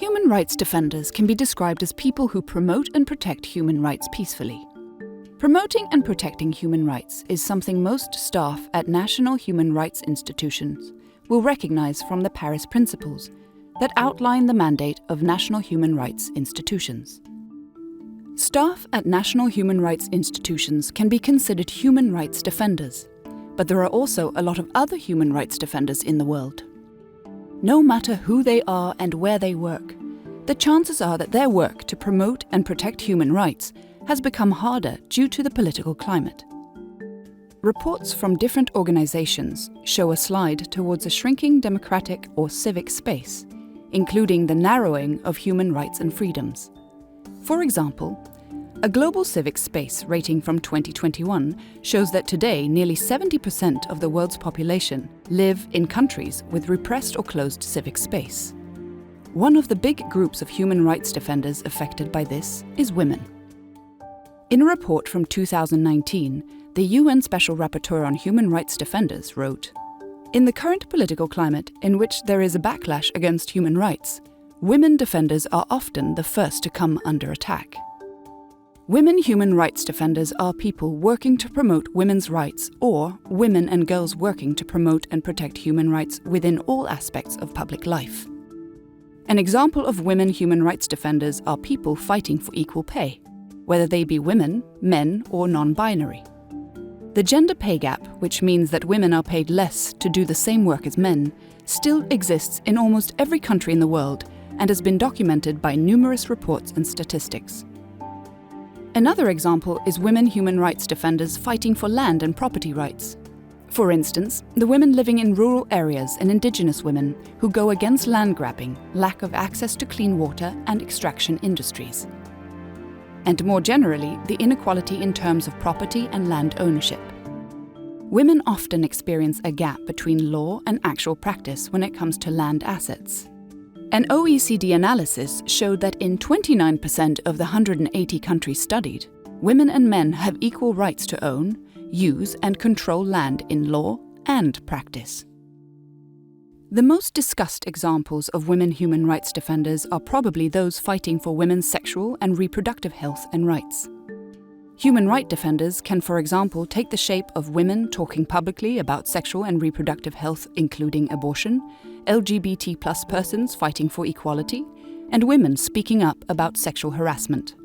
Human rights defenders can be described as people who promote and protect human rights peacefully. Promoting and protecting human rights is something most staff at national human rights institutions will recognize from the Paris Principles that outline the mandate of national human rights institutions. Staff at national human rights institutions can be considered human rights defenders, but there are also a lot of other human rights defenders in the world. No matter who they are and where they work, the chances are that their work to promote and protect human rights has become harder due to the political climate. Reports from different organizations show a slide towards a shrinking democratic or civic space, including the narrowing of human rights and freedoms. For example, a global civic space rating from 2021 shows that today nearly 70% of the world's population live in countries with repressed or closed civic space. One of the big groups of human rights defenders affected by this is women. In a report from 2019, the UN Special Rapporteur on Human Rights Defenders wrote, "In the current political climate in which there is a backlash against human rights, women defenders are often the first to come under attack." Women human rights defenders are people working to promote women's rights or women and girls working to promote and protect human rights within all aspects of public life. An example of women human rights defenders are people fighting for equal pay, whether they be women, men, or non-binary. The gender pay gap, which means that women are paid less to do the same work as men, still exists in almost every country in the world and has been documented by numerous reports and statistics. Another example is women human rights defenders fighting for land and property rights. For instance, the women living in rural areas and indigenous women who go against land grabbing, lack of access to clean water and extraction industries. And more generally, the inequality in terms of property and land ownership. Women often experience a gap between law and actual practice when it comes to land assets. An OECD analysis showed that in 29% of the 180 countries studied, women and men have equal rights to own, use and control land in law and practice. The most discussed examples of women human rights defenders are probably those fighting for women's sexual and reproductive health and rights. Human rights defenders can, for example, take the shape of women talking publicly about sexual and reproductive health, including abortion, LGBT+ persons fighting for equality, and women speaking up about sexual harassment.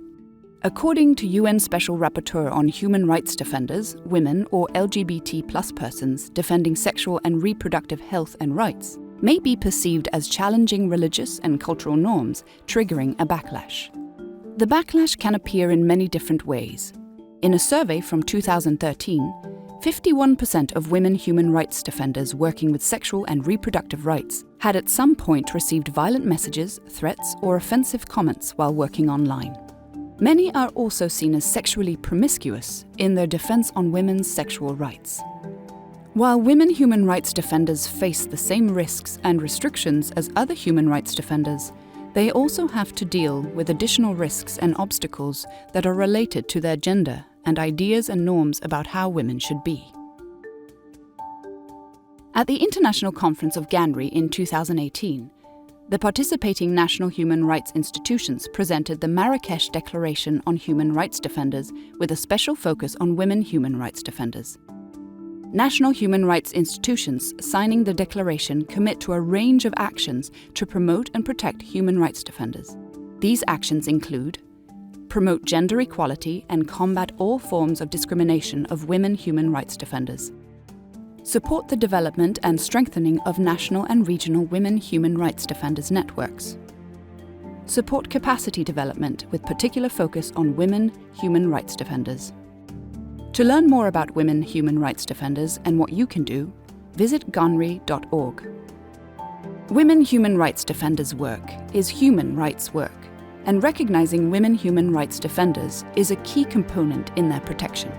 According to UN Special Rapporteur on Human Rights Defenders, women or LGBT+ persons defending sexual and reproductive health and rights may be perceived as challenging religious and cultural norms, triggering a backlash. The backlash can appear in many different ways. In a survey from 2013, 51% of women human rights defenders working with sexual and reproductive rights had at some point received violent messages, threats, or offensive comments while working online. Many are also seen as sexually promiscuous in their defense on women's sexual rights. While women human rights defenders face the same risks and restrictions as other human rights defenders, they also have to deal with additional risks and obstacles that are related to their gender and ideas and norms about how women should be. At the International Conference of GANRI in 2018, the participating national human rights institutions presented the Marrakesh Declaration on Human Rights Defenders with a special focus on women human rights defenders. National human rights institutions signing the declaration commit to a range of actions to promote and protect human rights defenders. These actions include promote gender equality and combat all forms of discrimination of women human rights defenders. Support the development and strengthening of national and regional women human rights defenders networks. Support capacity development with particular focus on women human rights defenders. To learn more about women human rights defenders and what you can do, visit ganri.org. Women human rights defenders' work is human rights work, and recognizing women human rights defenders is a key component in their protection.